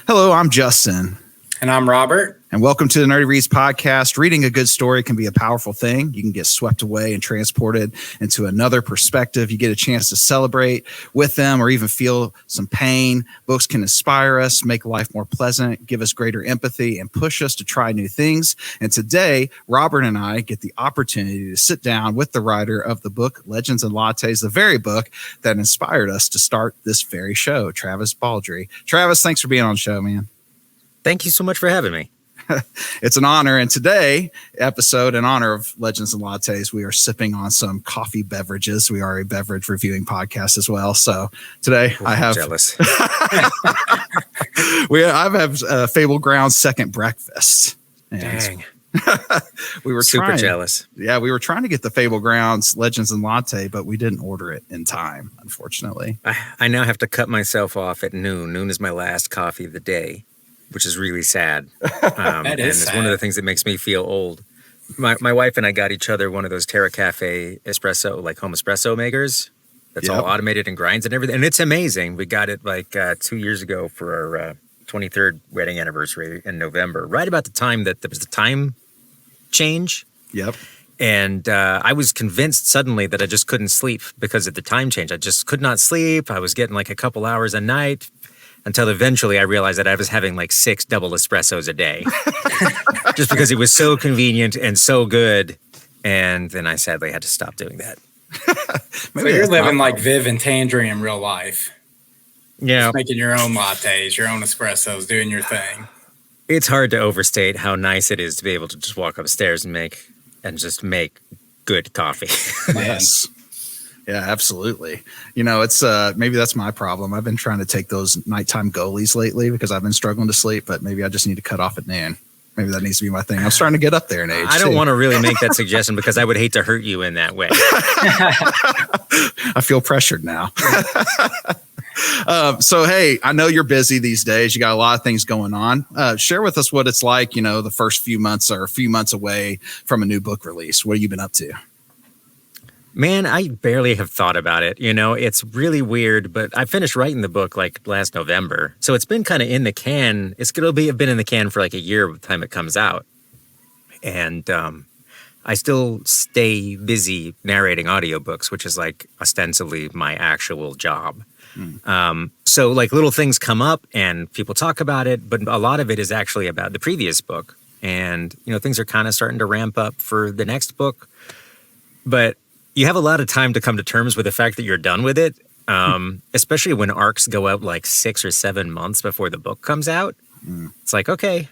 Hello, I'm Justin. And I'm Robert. And welcome to the Nerdy Reads podcast. Reading a good story can be a powerful thing. You can get swept away and transported into another perspective. You get a chance to celebrate with them or even feel some pain. Books can inspire us, make life more pleasant, give us greater empathy, and push us to try new things. And today, Robert and I get the opportunity to sit down with the writer of the book, Legends and Lattes, the very book that inspired us to start this very show, Travis Baldree. Travis, thanks for being on the show, man. Thank you so much for having me. It's an honor. And today episode, in honor of Legends and Lattes, we are sipping on some coffee beverages. We are a beverage reviewing podcast as well. So today I have jealous. I have Fable Ground's second breakfast. And dang. We were super jealous. Yeah, we were trying to get the Fable Grounds Legends and Latte, but we didn't order it in time, unfortunately. I now have to cut myself off at noon. Noon is my last coffee of the day, which is really sad. That is sad. It's one of the things that makes me feel old. My wife and I got each other one of those Terra Cafe espresso, like home espresso makers. That's all automated and grinds and everything. And it's amazing. We got it like 2 years ago for our 23rd wedding anniversary in November, right about the time that there was the time change. Yep. And I was convinced suddenly that I just couldn't sleep because of the time change. I just could not sleep. I was getting like a couple hours a night. Until eventually I realized that I was having like 6 double espressos a day just because it was so convenient and so good. And then I sadly had to stop doing that. So you're living like Viv and Tangerine in real life. Yeah. Just making your own lattes, your own espressos, doing your thing. It's hard to overstate how nice it is to be able to just walk upstairs and make good coffee. Yes. Yeah, absolutely. You know, it's maybe that's my problem. I've been trying to take those nighttime goalies lately because I've been struggling to sleep, but maybe I just need to cut off at noon. Maybe that needs to be my thing. I'm starting to get up there in age. I don't want to really make that suggestion because I would hate to hurt you in that way. I feel pressured now. So, hey, I know you're busy these days. You got a lot of things going on. Share with us what it's like, you know, the first few months or a few months away from a new book release. What have you been up to? Man, I barely have thought about it. You know, it's really weird, but I finished writing the book like last November. So it's been kind of in the can. It's going to have been in the can for like a year by the time it comes out. And I still stay busy narrating audiobooks, which is like ostensibly my actual job. So like little things come up and people talk about it, but a lot of it is actually about the previous book. And, you know, things are kind of starting to ramp up for the next book. But you have a lot of time to come to terms with the fact that you're done with it, especially when arcs go out like 6 or 7 months before the book comes out. It's like, okay,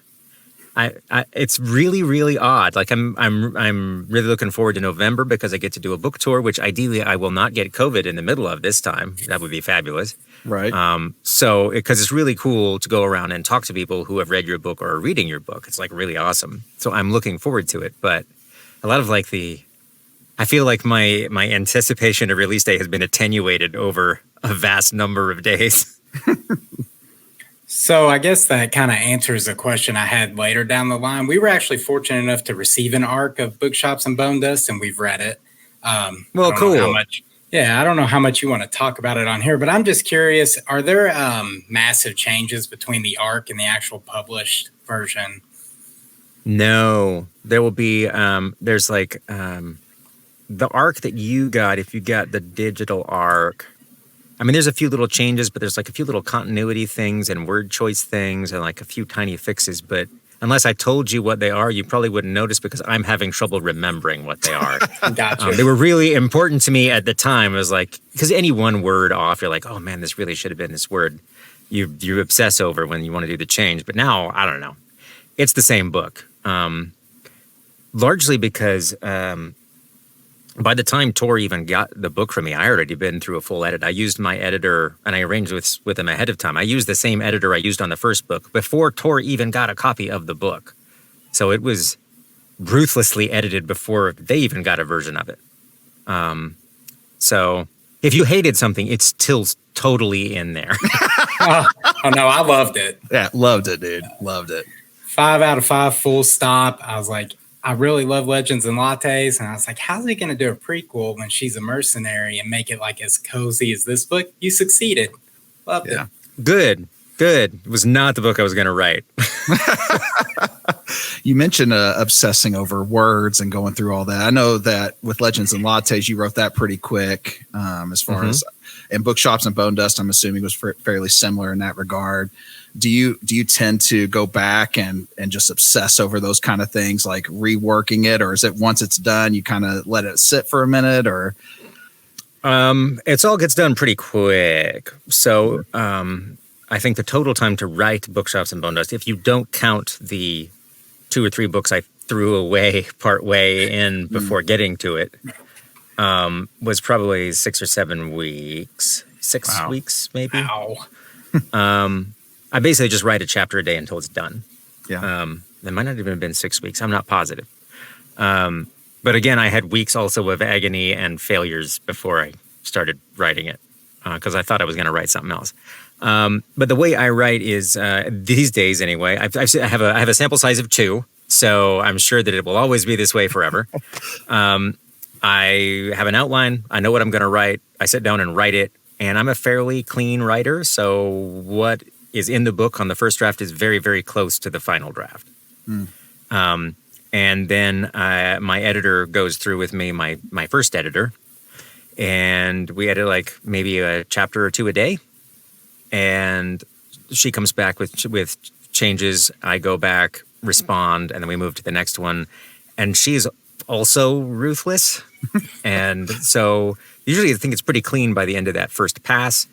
it's really, really odd. Like I'm really looking forward to November because I get to do a book tour, which ideally I will not get COVID in the middle of this time. That would be fabulous. Right. So because it's really cool to go around and talk to people who have read your book or are reading your book. It's like really awesome. So I'm looking forward to it. But a lot of like I feel like my anticipation of release day has been attenuated over a vast number of days. So I guess that kind of answers a question I had later down the line. We were actually fortunate enough to receive an arc of Bookshops and Bone Dust, and we've read it. Well, cool. I don't know how much you want to talk about it on here, but I'm just curious, are there massive changes between the arc and the actual published version? No, there will be, there's like... the arc that you got, if you got the digital arc, I mean, there's a few little changes, but there's like a few little continuity things and word choice things and like a few tiny fixes. But unless I told you what they are, you probably wouldn't notice because I'm having trouble remembering what they are. Gotcha. They were really important to me at the time. It was like, because any one word off, you're like, oh man, this really should have been this word. You obsess over when you want to do the change. But now, I don't know. It's the same book. Largely because... by the time Tor even got the book from me, I had already been through a full edit. I used my editor, and I arranged with him ahead of time. I used the same editor I used on the first book before Tor even got a copy of the book. So it was ruthlessly edited before they even got a version of it. So if you hated something, it's still totally in there. Oh no, I loved it. Yeah, loved it, dude. Loved it. 5 out of 5, full stop. I was like, I really love Legends and Lattes. And I was like, how's he going to do a prequel when she's a mercenary and make it like as cozy as this book? You succeeded. Loved it. Good. Good. It was not the book I was going to write. You mentioned obsessing over words and going through all that. I know that with Legends and Lattes, you wrote that pretty quick. As far as in Bookshops and Bone Dust, I'm assuming was fairly similar in that regard. Do you tend to go back and just obsess over those kind of things, like reworking it, or is it once it's done, you kind of let it sit for a minute, or? It's all gets done pretty quick. So I think the total time to write Bookshops and Bone Dust, if you don't count the 2 or 3 books I threw away part way in before getting to it, was probably 6 or 7 weeks. 6 weeks, maybe. Wow. I basically just write a chapter a day until it's done. Yeah. It might not even have been 6 weeks. I'm not positive. But again, I had weeks also of agony and failures before I started writing it because I thought I was going to write something else. But the way I write is these days anyway. I have a sample size of 2, so I'm sure that it will always be this way forever. I have an outline. I know what I'm going to write. I sit down and write it, and I'm a fairly clean writer. So what is in the book on the first draft is very, very close to the final draft. And then my editor goes through with me, my first editor, and we edit like maybe a chapter or 2 a day. And she comes back with changes. I go back, respond, and then we move to the next one. And she's also ruthless. And so usually I think it's pretty clean by the end of that first pass.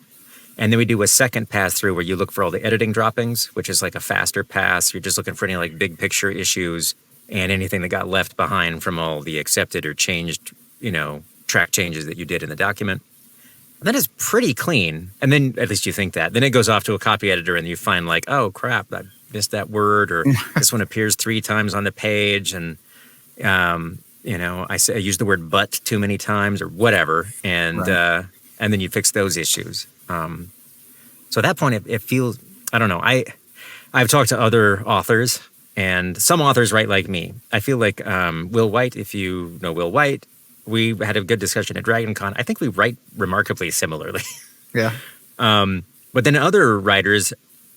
And then we do a second pass through where you look for all the editing droppings, which is like a faster pass. You're just looking for any like big picture issues and anything that got left behind from all the accepted or changed, track changes that you did in the document. And that is pretty clean. And then at least you think that. Then it goes off to a copy editor and you find like, oh crap, I missed that word, or this one appears 3 times on the page. And, I use the word but too many times or whatever. And, and then you fix those issues. So at that point, it feels, I don't know. I've talked to other authors, and some authors write like me. I feel like Will White, if you know Will White, we had a good discussion at DragonCon. I think we write remarkably similarly. Yeah. But then other writers,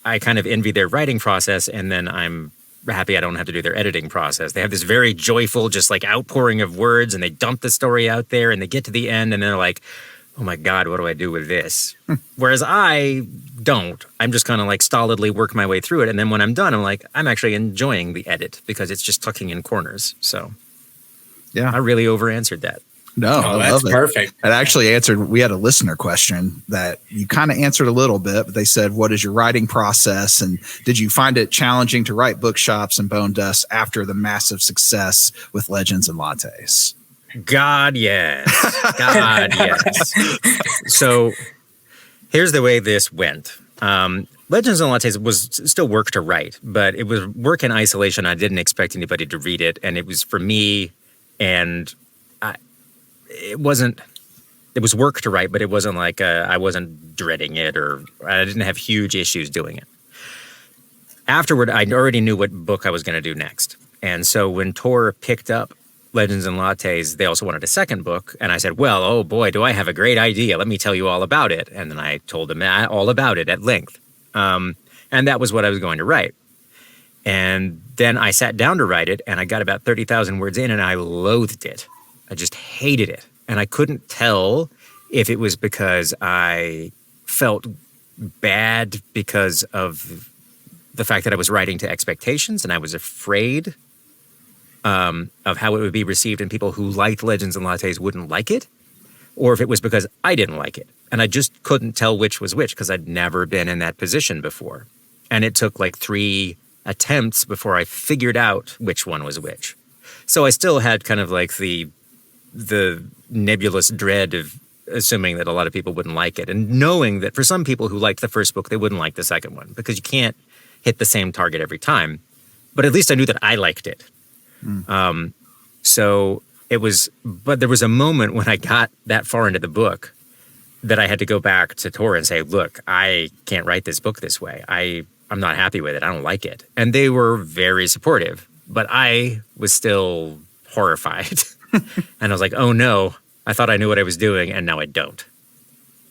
I kind of envy their writing process, and then I'm happy I don't have to do their editing process. They have this very joyful, just like outpouring of words, and they dump the story out there, and they get to the end, and they're like, oh my God, what do I do with this? Whereas I don't. I'm just kind of like stolidly work my way through it. And then when I'm done, I'm like, I'm actually enjoying the edit because it's just tucking in corners. So yeah, I really over-answered that. No, I that's love it. Perfect. It actually answered, we had a listener question that you kind of answered a little bit, but they said, what is your writing process? And did you find it challenging to write Bookshops and Bone Dust after the massive success with Legends and Lattes? God, yes. God, yes. So here's the way this went. Legends and Lattes was still work to write, but it was work in isolation. I didn't expect anybody to read it, and it was for me, and it was work to write, but it wasn't like I wasn't dreading it, or I didn't have huge issues doing it. Afterward, I already knew what book I was going to do next. And so when Tor picked up Legends and Lattes, they also wanted a second book. And I said, well, oh boy, do I have a great idea. Let me tell you all about it. And then I told them all about it at length. And that was what I was going to write. And then I sat down to write it, and I got about 30,000 words in, and I loathed it. I just hated it. And I couldn't tell if it was because I felt bad because of the fact that I was writing to expectations, and I was afraid of how it would be received, and people who liked Legends and Lattes wouldn't like it, or if it was because I didn't like it. And I just couldn't tell which was which because I'd never been in that position before. And it took like 3 attempts before I figured out which one was which. So I still had kind of like the nebulous dread of assuming that a lot of people wouldn't like it, and knowing that for some people who liked the first book, they wouldn't like the second one because you can't hit the same target every time. But at least I knew that I liked it. So it was, but there was a moment when I got that far into the book that I had to go back to Tor and say, look, I can't write this book this way. I'm not happy with it. I don't like it. And they were very supportive, but I was still horrified. And I was like, oh no, I thought I knew what I was doing, and now I don't.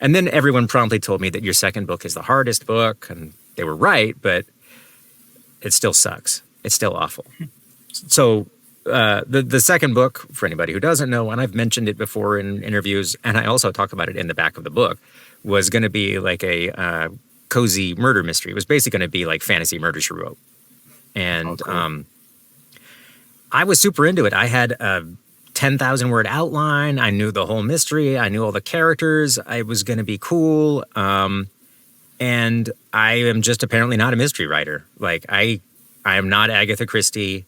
And then everyone promptly told me that your second book is the hardest book, and they were right, but it still sucks. It's still awful. So the second book, for anybody who doesn't know, and I've mentioned it before in interviews, and I also talk about it in the back of the book, was going to be like a cozy murder mystery. It was basically going to be like fantasy murder she wrote. And I was super into it. I had a 10,000 word outline. I knew the whole mystery. I knew all the characters. I was going to be cool. And I am just apparently not a mystery writer. Like I am not Agatha Christie,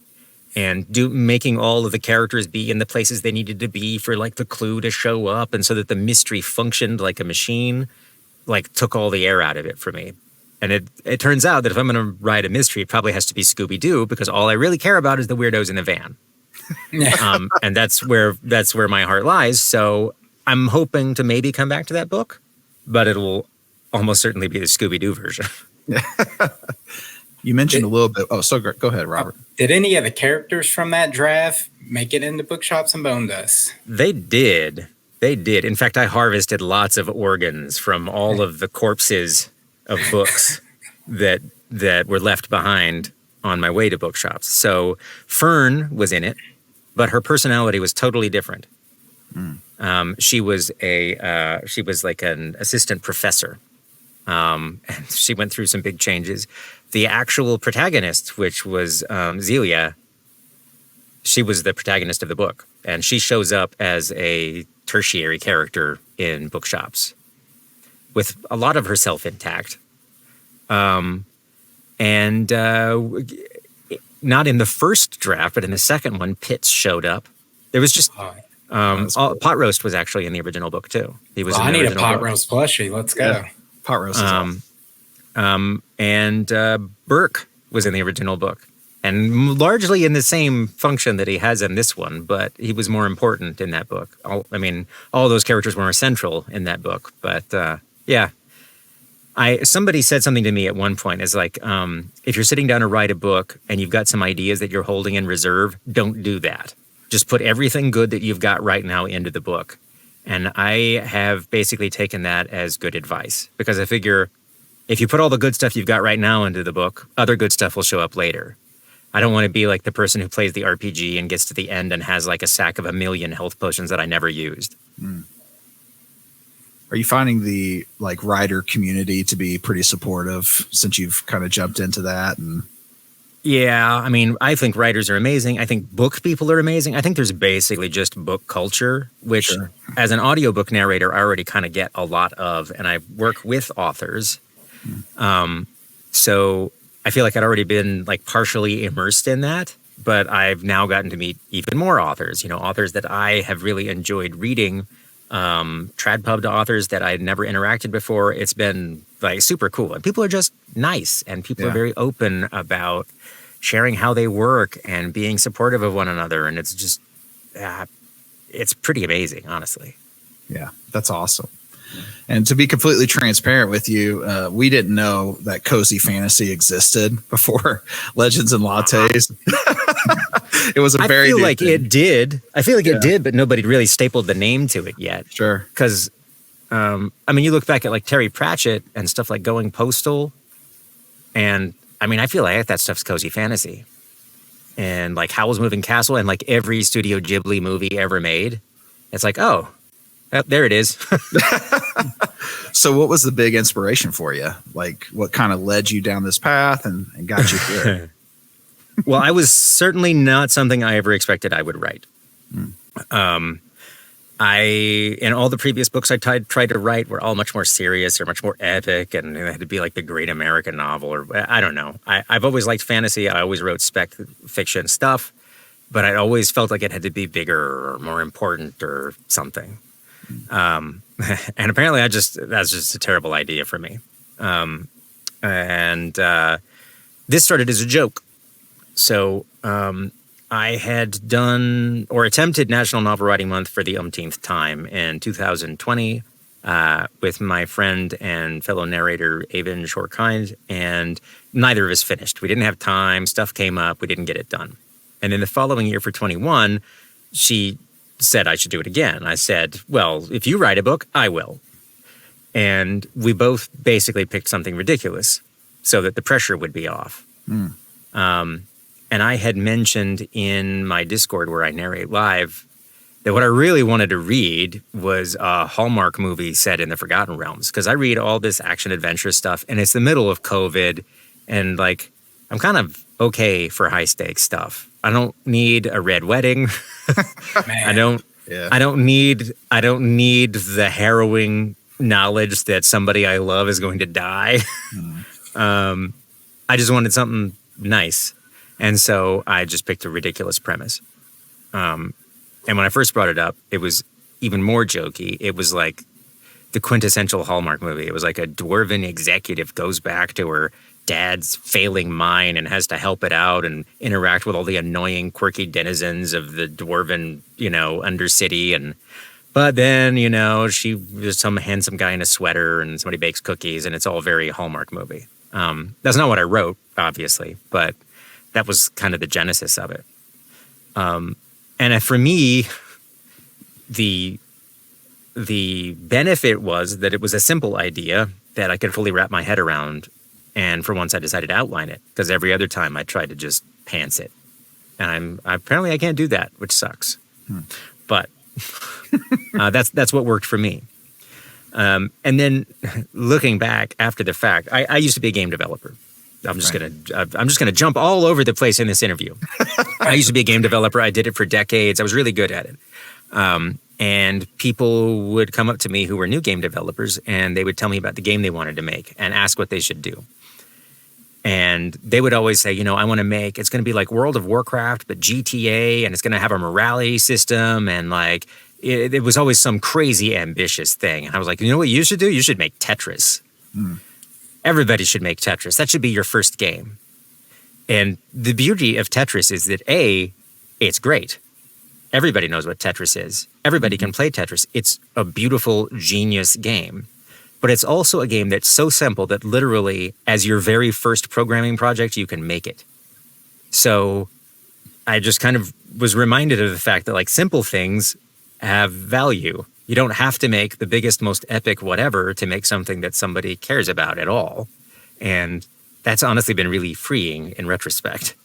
and making all of the characters be in the places they needed to be for like the clue to show up, and so that the mystery functioned like a machine, like took all the air out of it for me. And it turns out that if I'm going to write a mystery, it probably has to be Scooby-Doo, because all I really care about is the weirdos in the van. And that's where my heart lies. So I'm hoping to maybe come back to that book, but it will almost certainly be the Scooby-Doo version. You mentioned a little bit. Oh, so go ahead, Robert. Did any of the characters from that draft make it into Bookshops and Bonedust? They did. They did. In fact, I harvested lots of organs from all of the corpses of books that were left behind on my way to bookshops. So Fern was in it, but her personality was totally different. She was like an assistant professor. And she went through some big changes. The actual protagonist, which was Zelia, she was the protagonist of the book, and she shows up as a tertiary character in Bookshops with a lot of herself intact. And not in the first draft, but in the second one, Pitts showed up. There was just Pot Roast was actually in the original book too. He was. I need a Pot Roast plushie. Let's go. Yeah. Pot Roast is awesome. And Burke was in the original book, and largely in the same function that he has in this one, but he was more important in that book. All those characters were more central in that book, but yeah. Somebody said something to me at one point, is like, if you're sitting down to write a book and you've got some ideas that you're holding in reserve, don't do that. Just put everything good that you've got right now into the book. And I have basically taken that as good advice, because I figure if you put all the good stuff you've got right now into the book, other good stuff will show up later. I don't want to be like the person who plays the RPG and gets to the end and has like a sack of 1,000,000 health potions that I never used. Are you finding the like writer community to be pretty supportive since you've kind of jumped into that? And yeah, I mean, I think writers are amazing. I think book people are amazing. I think there's basically just book culture, which as an audiobook narrator, I already kind of get a lot of, and I work with authors. So I feel like I'd already been like partially immersed in that, but I've now gotten to meet even more authors, authors that I have really enjoyed reading, trad pub authors that I'd never interacted before. It's been like super cool, and people are just nice, and people are very open about sharing how they work and being supportive of one another. And it's just, it's pretty amazing, honestly. Yeah, that's awesome. And to be completely transparent with you, we didn't know that cozy fantasy existed before Legends and Lattes. It was a very. I feel like it did. It did, but nobody really stapled the name to it yet. Sure. Because, you look back at like Terry Pratchett and stuff like Going Postal, and I feel like that stuff's cozy fantasy. And like Howl's Moving Castle and like every Studio Ghibli movie ever made. It's like, oh, there it is. So what was the big inspiration for you? Like what kind of led you down this path and got you here? Well, I was certainly not something I ever expected I would write. In all the previous books I tried to write were all much more serious or much more epic, and it had to be like the great American novel, or I don't know. I've always liked fantasy. I always wrote spec fiction stuff, but I always felt like it had to be bigger or more important or something. And apparently that's just a terrible idea for me. This started as a joke. So I had done or attempted National Novel Writing Month for the umpteenth time in 2020 with my friend and fellow narrator, Avon Shorekind, and neither of us finished. We didn't have time. Stuff came up. We didn't get it done. And in the following year for 21, she said I should do it again. I said, well, if you write a book, I will. And we both basically picked something ridiculous. so that the pressure would be off. And I had mentioned in my Discord where I narrate live that what I really wanted to read was a Hallmark movie set in the Forgotten Realms, because I read all this action adventure stuff, and it's the middle of COVID, and like I'm kind of okay for high stakes stuff. I don't need a red wedding. I don't need the harrowing knowledge that somebody I love is going to die. I just wanted something nice. And so I just picked a ridiculous premise. And when I first brought it up, it was even more jokey. It was like the quintessential Hallmark movie. It was like a dwarven executive goes back to her dad's failing mine and has to help it out and interact with all the annoying, quirky denizens of the dwarven, undercity. But then, there's some handsome guy in a sweater and somebody bakes cookies, and it's all very Hallmark movie. That's not what I wrote, obviously, but that was kind of the genesis of it. And for me, the benefit was that it was a simple idea that I could fully wrap my head around. And for once I decided to outline it, because every other time I tried to just pants it. And apparently I can't do that, which sucks. But that's what worked for me. And then looking back after the fact, I used to be a game developer. I'm just gonna jump all over the place in this interview. I used to be a game developer. I did it for decades. I was really good at it. And people would come up to me who were new game developers, and they would tell me about the game they wanted to make and ask what they should do. And they would always say, I want to make, it's going to be like World of Warcraft, but GTA, and it's going to have a morality system, and like it was always some crazy ambitious thing. And I was like, you know what you should do? You should make Tetris. Everybody should make Tetris. That should be your first game. And the beauty of Tetris is that it's great. Everybody knows what Tetris is. Everybody can play Tetris. It's a beautiful, genius game. But it's also a game that's so simple that literally, as your very first programming project, you can make it. So I just kind of was reminded of the fact that like simple things have value. You don't have to make the biggest, most epic whatever to make something that somebody cares about at all. And that's honestly been really freeing in retrospect.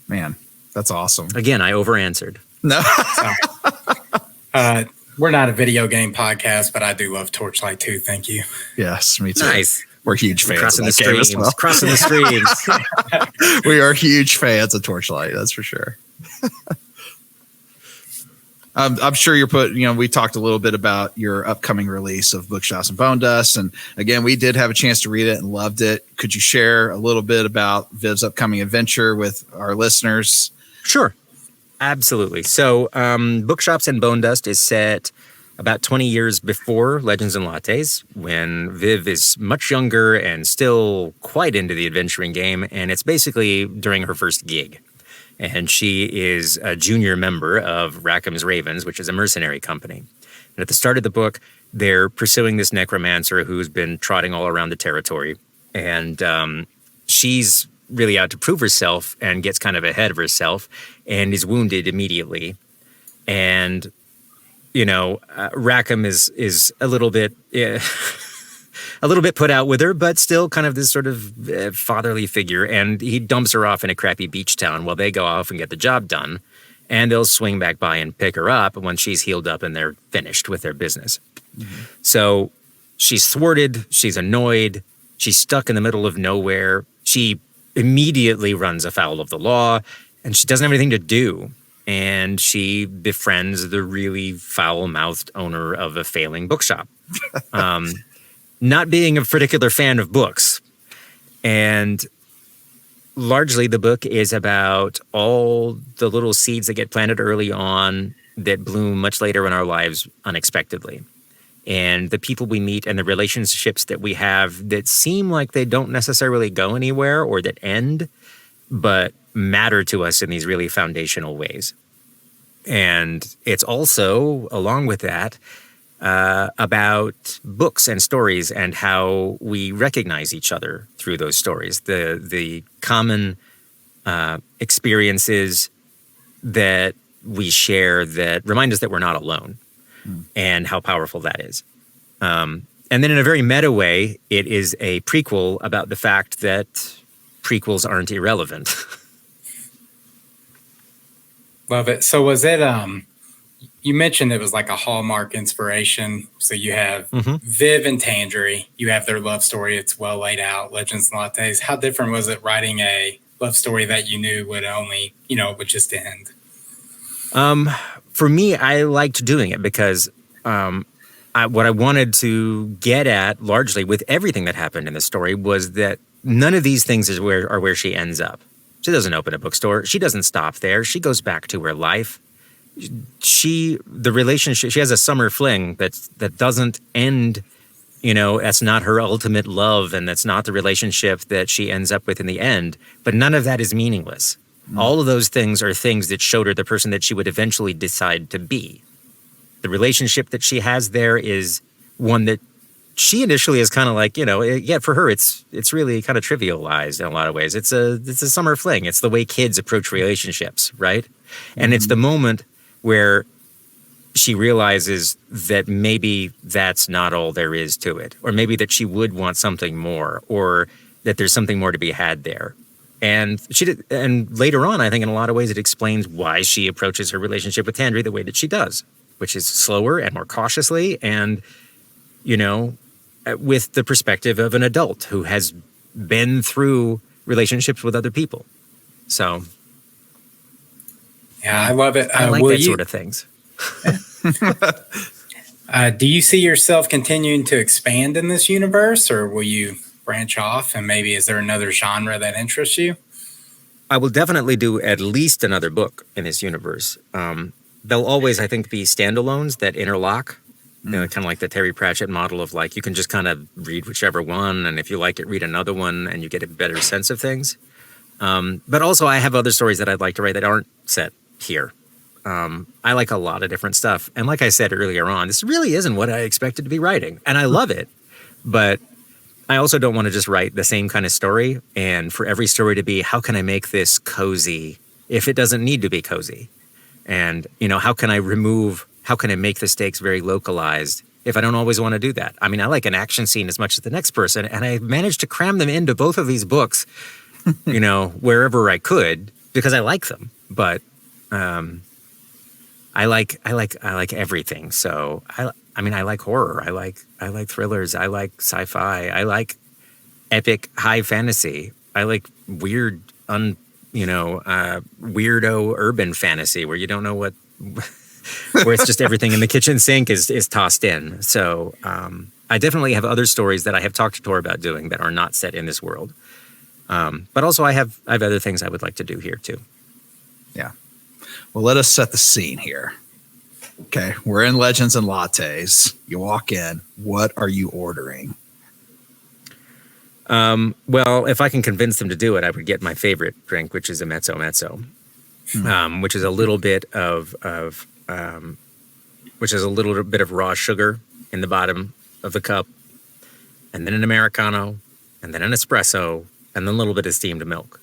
Man, that's awesome. Again, I over-answered. No. We're not a video game podcast, but I do love Torchlight too. Thank you. Yes, me too. Nice. We're huge fans Crossing of the that game streams. as well. Crossing the streams. We are huge fans of Torchlight, that's for sure. I'm sure we talked a little bit about your upcoming release of Bookshops and Bonedust. And again, we did have a chance to read it and loved it. Could you share a little bit about Viv's upcoming adventure with our listeners? Sure. Absolutely. So Bookshops and Bonedust is set about 20 years before Legends and Lattes, when Viv is much younger and still quite into the adventuring game. And it's basically during her first gig. And she is a junior member of Rackham's Ravens, which is a mercenary company. And at the start of the book, they're pursuing this necromancer who's been trotting all around the territory. And she's really out to prove herself and gets kind of ahead of herself and is wounded immediately. And, Rackham is a little bit... a little bit put out with her, but still kind of this sort of fatherly figure. And he dumps her off in a crappy beach town while they go off and get the job done. And they'll swing back by and pick her up when she's healed up and they're finished with their business. Mm-hmm. So she's thwarted. She's annoyed. She's stuck in the middle of nowhere. She immediately runs afoul of the law, and she doesn't have anything to do. And she befriends the really foul-mouthed owner of a failing bookshop. Not being a particular fan of books. And largely the book is about all the little seeds that get planted early on that bloom much later in our lives unexpectedly. And the people we meet and the relationships that we have that seem like they don't necessarily go anywhere or that end, but matter to us in these really foundational ways. And it's also, along with that, about books and stories and how we recognize each other through those stories. The common experiences that we share that remind us that we're not alone and how powerful that is. And And then in a very meta way, it is a prequel about the fact that prequels aren't irrelevant. Love it. So was it, you mentioned it was like a Hallmark inspiration. So you have Viv and Tandry. You have their love story. It's well laid out. Legends and Lattes. How different was it writing a love story that you knew would only, would just end? For me, I liked doing it because what I wanted to get at largely with everything that happened in the story was that none of these things are where she ends up. She doesn't open a bookstore. She doesn't stop there. She goes back to her life. The relationship, she has a summer fling that doesn't end, that's not her ultimate love, and that's not the relationship that she ends up with in the end. But none of that is meaningless. All of those things are things that showed her the person that she would eventually decide to be. The relationship that she has there is one that she initially is kind of like, for her, it's really kind of trivialized in a lot of ways. It's a summer fling. It's the way kids approach relationships, right? And it's the moment where she realizes that maybe that's not all there is to it, or maybe that she would want something more, or that there's something more to be had there. And and later on, I think in a lot of ways, it explains why she approaches her relationship with Tandry the way that she does, which is slower and more cautiously, and with the perspective of an adult who has been through relationships with other people. So, yeah, I love it. I like that sort of things. Do you see yourself continuing to expand in this universe, or will you branch off? And maybe is there another genre that interests you? I will definitely do at least another book in this universe. There'll always, I think, be standalones that interlock. Kind of like the Terry Pratchett model of like, you can just kind of read whichever one, and if you like it, read another one, and you get a better sense of things. But also, I have other stories that I'd like to write that aren't set here. I like a lot of different stuff. And like I said earlier on, this really isn't what I expected to be writing. And I love it. But I also don't want to just write the same kind of story. And for every story to be, how can I make this cozy if it doesn't need to be cozy? And, how can I make the stakes very localized if I don't always want to do that? I mean, I like an action scene as much as the next person. And I managed to cram them into both of these books, wherever I could, because I like them. But I like everything. So I like horror. I like thrillers. I like sci-fi. I like epic high fantasy. I like weird, weirdo urban fantasy where you don't know where it's just everything in the kitchen sink is tossed in. So I definitely have other stories that I have talked to Tor about doing that are not set in this world. But also I have other things I would like to do here too. Yeah. Well, let us set the scene here. Okay, we're in Legends and Lattes. You walk in. What are you ordering? Well, if I can convince them to do it, I would get my favorite drink, which is a mezzo mezzo, which is a little bit of raw sugar in the bottom of the cup, and then an Americano, and then an espresso, and then a little bit of steamed milk.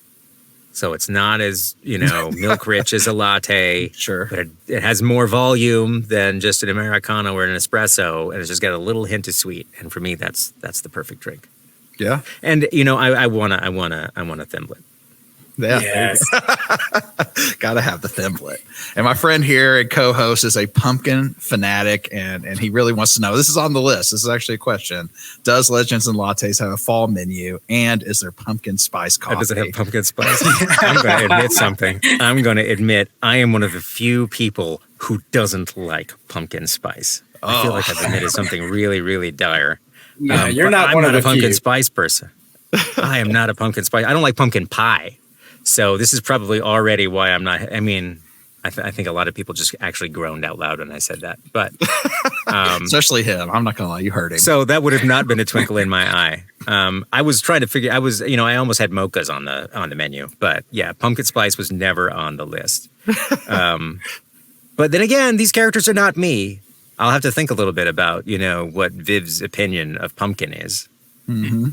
So it's not as, milk rich as a latte. Sure. But it has more volume than just an Americano or an espresso. And it's just got a little hint of sweet. And for me, that's the perfect drink. Yeah. And, I want a Thimblet. Yeah. Yes. Gotta have the Thimblet. And my friend here and co-host is a pumpkin fanatic, and he really wants to know, this is on the list, this is actually a question, does Legends and Lattes have a fall menu, and is there pumpkin spice coffee? Does it have pumpkin spice? I'm going to admit something. I'm going to admit I am one of the few people who doesn't like pumpkin spice. I feel like I've admitted something really, really dire. Yeah, you're not one of the I'm not a pumpkin few. spice person. I am not a pumpkin spice. I don't like pumpkin pie. So this is probably already why I'm not. I mean, I think a lot of people just actually groaned out loud when I said that. But especially him. I'm not gonna lie, you heard him. So that would have not been a twinkle in my eye. I was trying to figure. I almost had mochas on the menu, but yeah, pumpkin spice was never on the list. But then again, these characters are not me. I'll have to think a little bit about what Viv's opinion of pumpkin is. Mm-hmm.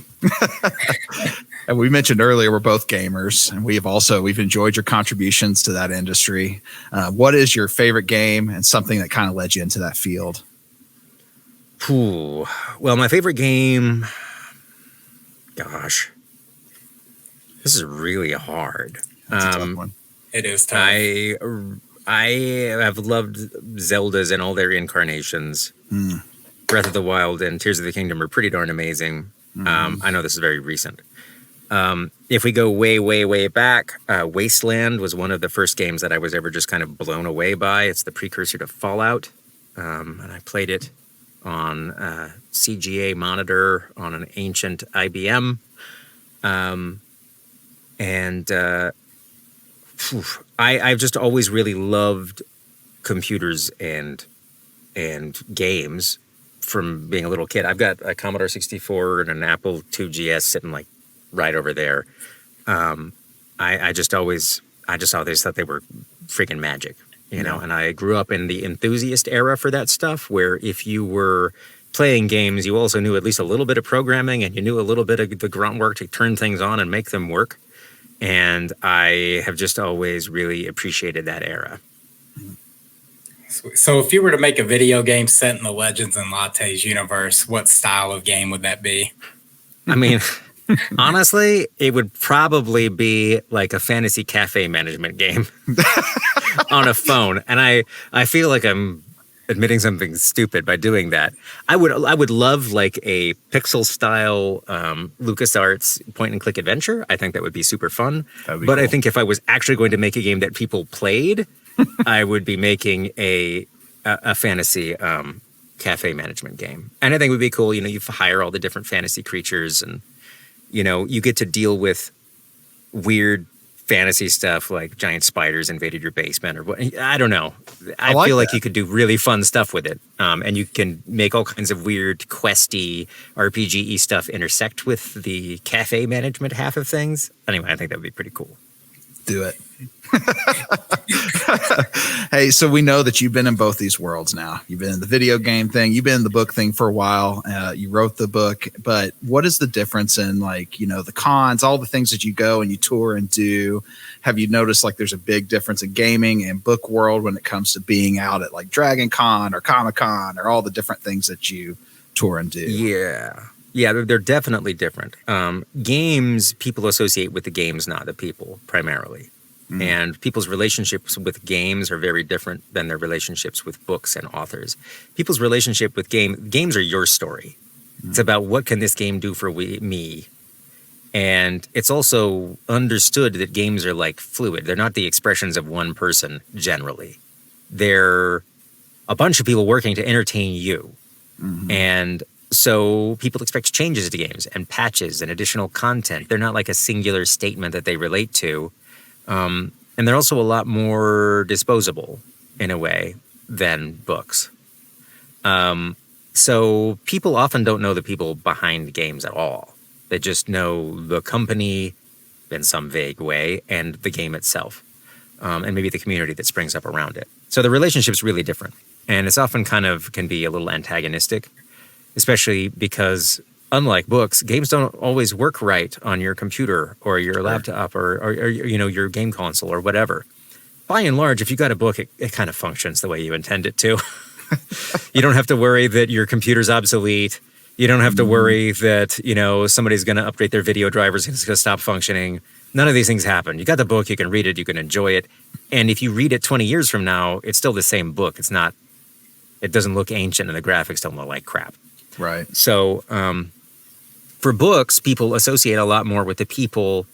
And we mentioned earlier, we're both gamers, and we've enjoyed your contributions to that industry. What is your favorite game and something that kind of led you into that field? Well, my favorite game, gosh, this is really hard. That's a tough one. It is tough. I have loved Zeldas and all their incarnations. Breath of the Wild and Tears of the Kingdom are pretty darn amazing. I know this is very recent. If we go way, way, way back, Wasteland was one of the first games that I was ever just kind of blown away by. It's the precursor to Fallout. And I played it on a CGA monitor on an ancient IBM. I've just always really loved computers and games from being a little kid. I've got a Commodore 64 and an Apple II GS sitting like right over there. I just always thought they were freaking magic, you know. And I grew up in the enthusiast era for that stuff, where if you were playing games, you also knew at least a little bit of programming and you knew a little bit of the grunt work to turn things on and make them work. And I have just always really appreciated that era. So if you were to make a video game set in the Legends and Lattes universe, what style of game would that be? I mean, honestly, it would probably be like a fantasy cafe management game on a phone. And I feel like I'm admitting something stupid by doing that. I would love like a pixel style LucasArts point and click adventure. I think that would be super fun. But cool. I think if I was actually going to make a game that people played, I would be making a fantasy cafe management game. And I think it would be cool. You know, you hire all the different fantasy creatures and, you know, you get to deal with weird fantasy stuff like giant spiders invaded your basement or what. I don't know. I feel like you could do really fun stuff with it. And you can make all kinds of weird questy RPG-y stuff intersect with the cafe management half of things. Anyway, I think that would be pretty cool. Do it. Hey, so we know that you've been in both these worlds now. You've been in the video game thing. You've been in the book thing for a while. You wrote the book, but what is the difference in, like, you know, the cons, all the things that you go and you tour and do? Have you noticed like there's a big difference in gaming and book world when it comes to being out at like Dragon Con or Comic Con or all the different things that you tour and do? Yeah, they're definitely different. Games, people associate with the games, not the people, primarily. And people's relationships with games are very different than their relationships with books and authors. People's relationship with games are your story. It's about what can this game do for me. And it's also understood that games are like fluid. They're not the expressions of one person generally. They're a bunch of people working to entertain you. And so people expect changes to games and patches and additional content. They're not like a singular statement that they relate to. And they're also a lot more disposable in a way than books. So people often don't know the people behind games at all. They just know the company in some vague way and the game itself, and maybe the community that springs up around it. So the relationship's really different. And it's often can be a little antagonistic, especially because unlike books, games don't always work right on your computer or your laptop or you know, your game console or whatever. By and large, if you got a book, it kind of functions the way you intend it to. You don't have to worry that your computer's obsolete. You don't have to worry that, you know, somebody's going to update their video drivers and it's going to stop functioning. None of these things happen. You got the book, you can read it, you can enjoy it. And if you read it 20 years from now, it's still the same book. It doesn't look ancient and the graphics don't look like crap. Right. So, for books, people associate a lot more with the people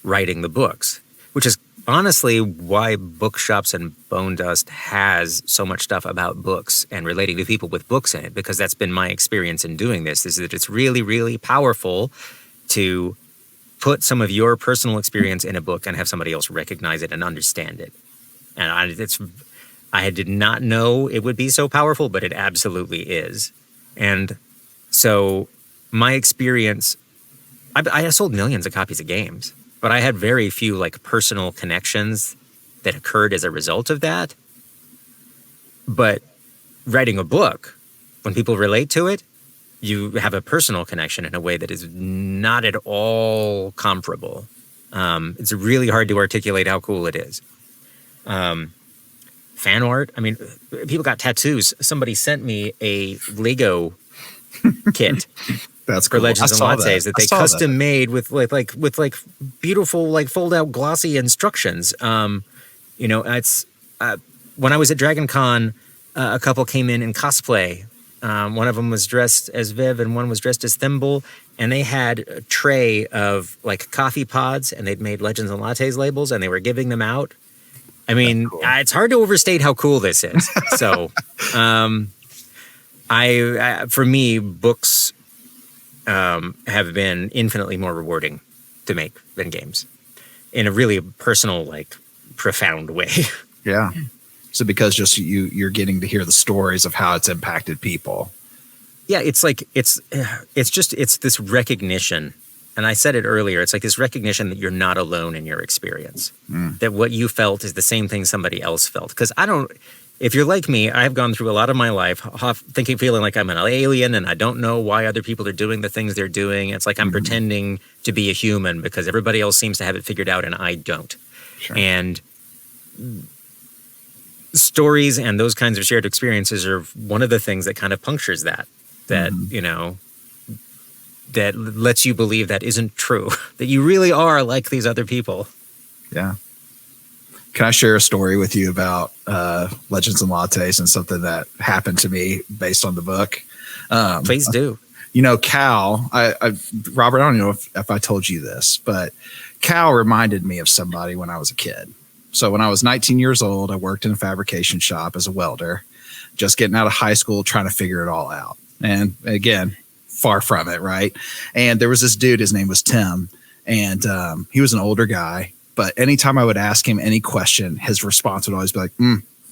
writing the books, which is honestly why Bookshops and Bonedust has so much stuff about books and relating to people with books in it, because that's been my experience in doing this, is that it's really, really powerful to put some of your personal experience in a book and have somebody else recognize it and understand it. And I did not know it would be so powerful, but it absolutely is. And so my experience, I sold millions of copies of games, but I had very few like personal connections that occurred as a result of that. But writing a book, when people relate to it, you have a personal connection in a way that is not at all comparable. It's really hard to articulate how cool it is. Fan art, I mean, people got tattoos. Somebody sent me a Lego kit. That's for cool. Legends and Lattes that they custom made with like beautiful like fold out glossy instructions. You know, it's when I was at Dragon Con, a couple came in cosplay. One of them was dressed as Viv and one was dressed as Thimble, and they had a tray of like coffee pods, and they'd made Legends and Lattes labels, and they were giving them out. I mean, cool. It's hard to overstate how cool this is. So, I for me, books have been infinitely more rewarding to make than games, in a really personal, like profound way. Yeah. So because just you're getting to hear the stories of how it's impacted people. Yeah, it's like it's this recognition, and I said it earlier. It's like this recognition that you're not alone in your experience. That what you felt is the same thing somebody else felt. Because if you're like me, I've gone through a lot of my life feeling like I'm an alien and I don't know why other people are doing the things they're doing. It's like I'm pretending to be a human because everybody else seems to have it figured out and I don't. Sure. And stories and those kinds of shared experiences are one of the things that kind of punctures that you know, that lets you believe that isn't true, that you really are like these other people. Yeah. Can I share a story with you about Legends and Lattes and something that happened to me based on the book? Please do. You know, Cal, Robert, I don't know if I told you this, but Cal reminded me of somebody when I was a kid. So when I was 19 years old, I worked in a fabrication shop as a welder, just getting out of high school, trying to figure it all out. And again, far from it, right? And there was this dude, his name was Tim, and he was an older guy. But anytime I would ask him any question, his response would always be like,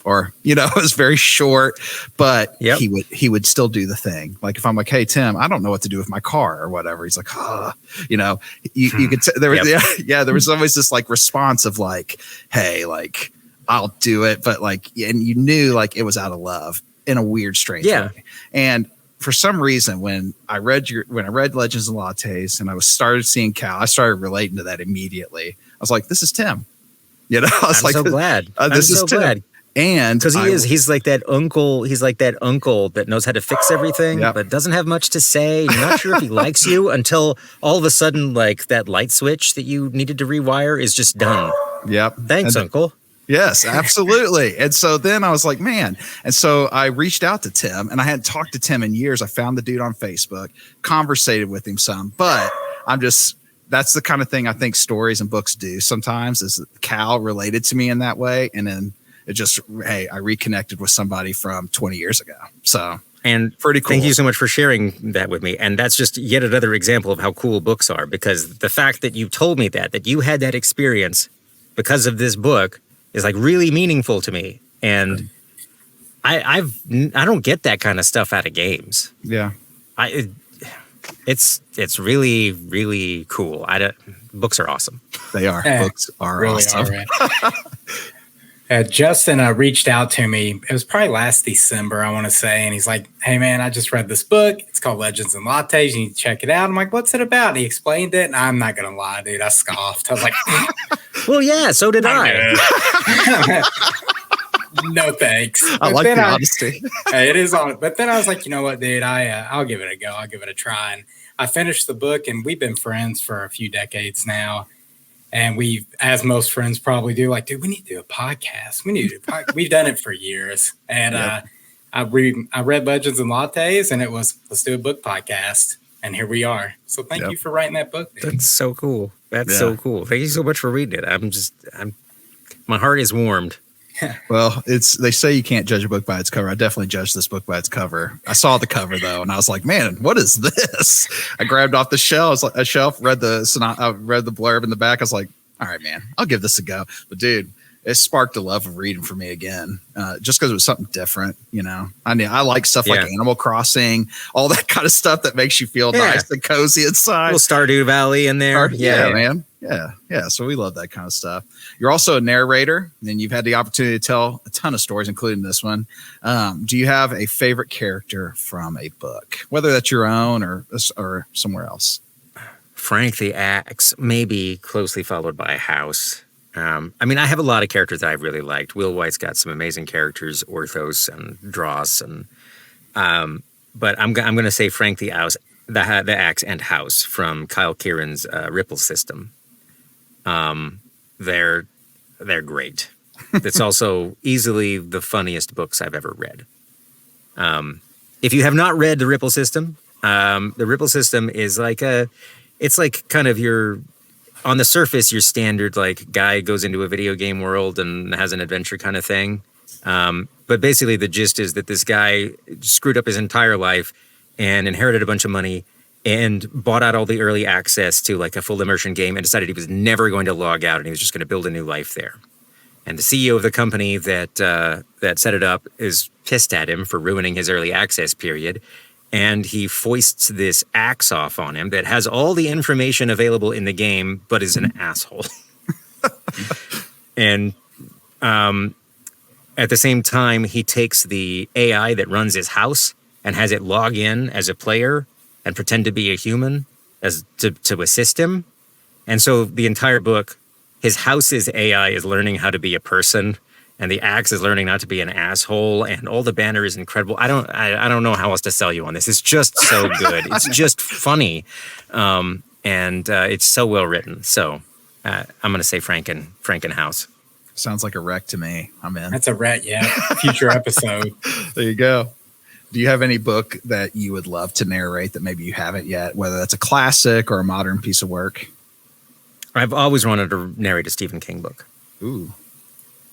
or, you know, it was very short, but he would still do the thing. Like if I'm like, hey, Tim, I don't know what to do with my car or whatever. He's like, you know, you could there was, there was always this like response of like, hey, like I'll do it. But like, and you knew like it was out of love in a weird, strange way. And for some reason, when I read Legends and Lattes and I started seeing Cal, I started relating to that immediately. I was like, this is Tim. You know, I'm so glad. This is Tim. Glad. And because he's like that uncle. He's like that uncle that knows how to fix everything, but doesn't have much to say. You're not sure if he likes you until all of a sudden, like that light switch that you needed to rewire is just done. Yep. Thanks, Uncle. Yes, absolutely. And so then I was like, man. And so I reached out to Tim, and I hadn't talked to Tim in years. I found the dude on Facebook, conversated with him some, but that's the kind of thing I think stories and books do sometimes, is Cal related to me in that way. And then I reconnected with somebody from 20 years ago. So, and pretty cool. Thank you so much for sharing that with me. And that's just yet another example of how cool books are, because the fact that you told me that you had that experience because of this book is like really meaningful to me. And I don't get that kind of stuff out of games. Yeah. It's really, really cool. Books are awesome. They are. Books are really awesome. Justin reached out to me. It was probably last December, I want to say. And he's like, hey, man, I just read this book. It's called Legends and Lattes. You need to check it out. I'm like, what's it about? And he explained it. And I'm not going to lie, dude. I scoffed. I was like, well, yeah, so did I. No, thanks. I like the honesty. It is on it. But then I was like, you know what, dude? I'll give it a go. I'll give it a try. And I finished the book, and we've been friends for a few decades now. And we've, as most friends probably do, like, dude, we need to do a podcast. We've done it for years. And I read Legends and Lattes, and it was, let's do a book podcast. And here we are. So thank you for writing that book, dude. That's so cool. That's so cool. Thank you so much for reading it. My heart is warmed. Well, they say you can't judge a book by its cover. I definitely judged this book by its cover. I saw the cover though, and I was like, "Man, what is this?" I grabbed off the shelf, read the blurb in the back. I was like, "All right, man, I'll give this a go." But dude, it sparked a love of reading for me again, just because it was something different. You know, I mean, I like stuff like Animal Crossing, all that kind of stuff that makes you feel nice and cozy inside. Little Stardew Valley in there, man. Yeah. So we love that kind of stuff. You're also a narrator, and you've had the opportunity to tell a ton of stories, including this one. Do you have a favorite character from a book, whether that's your own or somewhere else? Frank the Axe, maybe closely followed by House. I mean, I have a lot of characters that I really liked. Will White's got some amazing characters, Orthos and Dross, and but I'm going to say Frank the Axe and House from Kyle Kieran's Ripple System. They're great. It's also easily the funniest books I've ever read. If you have not read the Ripple System is it's like kind of on the surface, your standard like guy goes into a video game world and has an adventure kind of thing. But basically the gist is that this guy screwed up his entire life and inherited a bunch of money and bought out all the early access to like a full immersion game and decided he was never going to log out and he was just going to build a new life there. And the CEO of the company that set it up is pissed at him for ruining his early access period. And he foists this axe off on him that has all the information available in the game, but is an asshole. And at the same time, he takes the AI that runs his house and has it log in as a player and pretend to be a human to assist him. And so the entire book, his house's AI is learning how to be a person, and the axe is learning not to be an asshole, and all the banner is incredible. I don't know how else to sell you on this. It's just so good. It's just funny, and it's so well written. So I'm going to say Frankenhouse. Sounds like a wreck to me. I'm in. That's a wreck, yeah. Future episode. There you go. Do you have any book that you would love to narrate that maybe you haven't yet, whether that's a classic or a modern piece of work? I've always wanted to narrate a Stephen King book. Ooh.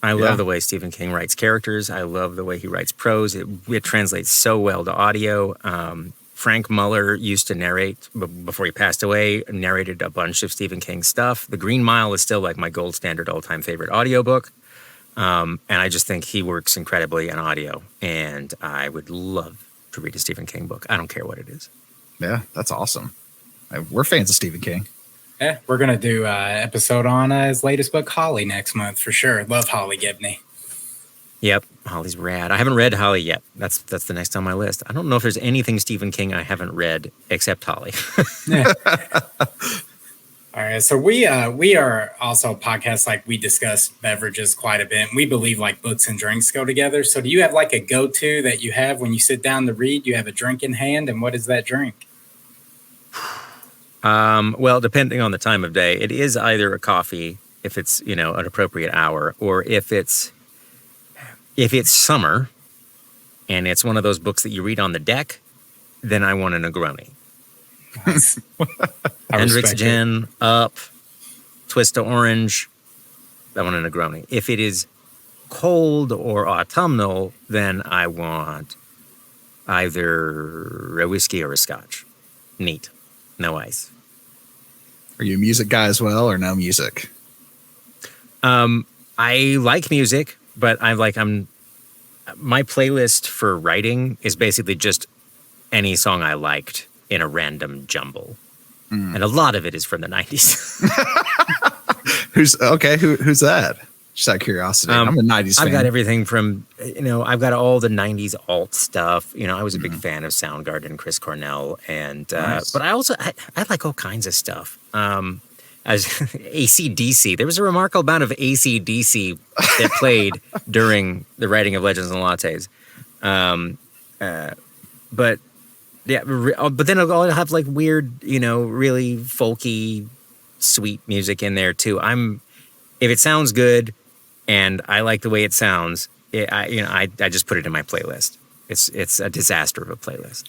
I love the way Stephen King writes characters. I love the way he writes prose. It translates so well to audio. Frank Muller used to narrate, before he passed away, narrated a bunch of Stephen King stuff. The Green Mile is still like my gold standard all-time favorite audiobook. And I just think he works incredibly in audio. And I would love to read a Stephen King book. I don't care what it is. Yeah, that's awesome. We're fans of Stephen King. Yeah, we're going to do an episode on his latest book, Holly, next month for sure. Love Holly Gibney. Yep, Holly's rad. I haven't read Holly yet. That's the next on my list. I don't know if there's anything Stephen King I haven't read except Holly. Yeah. All right, so we are also a podcast, like we discuss beverages quite a bit. And we believe like books and drinks go together. So do you have like a go-to that you have when you sit down to read? You have a drink in hand, and what is that drink? Well, depending on the time of day, it is either a coffee if it's, an appropriate hour, or if it's summer and it's one of those books that you read on the deck, then I want a Negroni. Nice. Hendrick's Gin, Up, Twist of Orange, I want a Negroni. If it is cold or autumnal, then I want either a whiskey or a scotch. Neat. No ice. Are you a music guy as well, or no music? I like music, but my playlist for writing is basically just any song I liked in a random jumble. And a lot of it is from the 90s. Who's that? Just out of curiosity. I'm a 90s fan. I've got everything from, I've got all the 90s alt stuff. I was a big fan of Soundgarden, Chris Cornell, and Nice. but I like all kinds of stuff. As AC/DC, there was a remarkable amount of AC/DC that played during the writing of Legends and Lattes. But then I'll have like weird, really folky, sweet music in there too. If it sounds good and I like the way it sounds, I just put it in my playlist. It's a disaster of a playlist.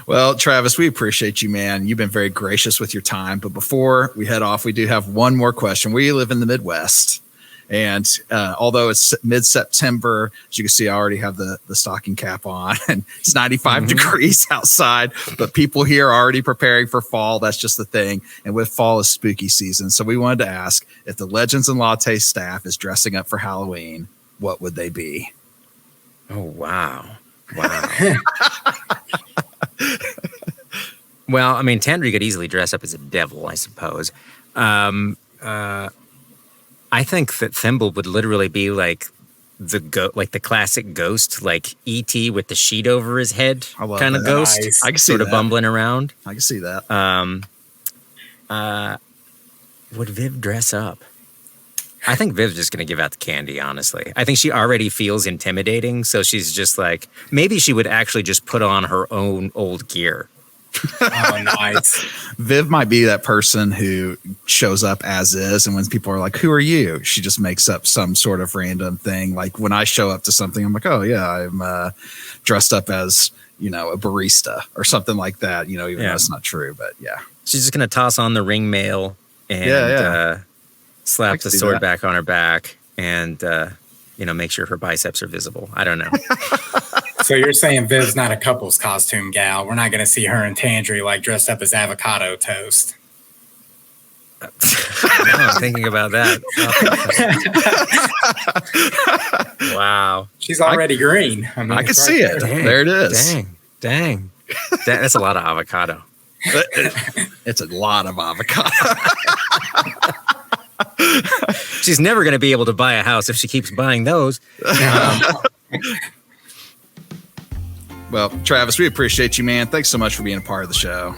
Well, Travis, we appreciate you, man. You've been very gracious with your time. But before we head off, we do have one more question. We live in the Midwest. And although it's mid-September, as you can see, I already have the stocking cap on. And it's 95 degrees outside. But people here are already preparing for fall. That's just the thing. And with fall is spooky season. So we wanted to ask, if the Legends and Lattes staff is dressing up for Halloween, what would they be? Oh, wow. Well, I mean, Tandri could easily dress up as a devil, I suppose. I think that Thimble would literally be like the classic ghost, like E.T. with the sheet over his head kind of ghost. Nice. I can see sort of that. bumbling around. I can see that. Would Viv dress up? I think Viv's just going to give out the candy, honestly. I think she already feels intimidating, so she's just like, maybe she would actually just put on her own old gear. Oh, nice. Viv might be that person who shows up as is, and when people are like, "Who are you?" she just makes up some sort of random thing. Like when I show up to something, I'm like, "Oh yeah, I'm dressed up as a barista or something like that." Even though it's not true, but yeah, she's just gonna toss on the ring mail and slap the sword back on her back, and make sure her biceps are visible. I don't know. So you're saying Viv's not a couple's costume gal. We're not going to see her and Tandry like dressed up as avocado toast. I'm thinking about that. Wow. She's already green. I can see it. There it is. Dang. That's a lot of avocado. It's a lot of avocado. She's never going to be able to buy a house if she keeps buying those. Well, Travis, we appreciate you, man. Thanks so much for being a part of the show.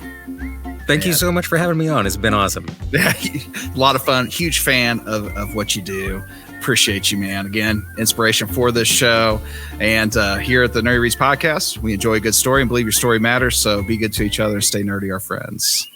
Thank you so much for having me on. It's been awesome. Yeah, a lot of fun. Huge fan of what you do. Appreciate you, man. Again, inspiration for this show. And here at the Nerdy Reads Podcast, we enjoy a good story and believe your story matters. So be good to each other and stay nerdy, our friends.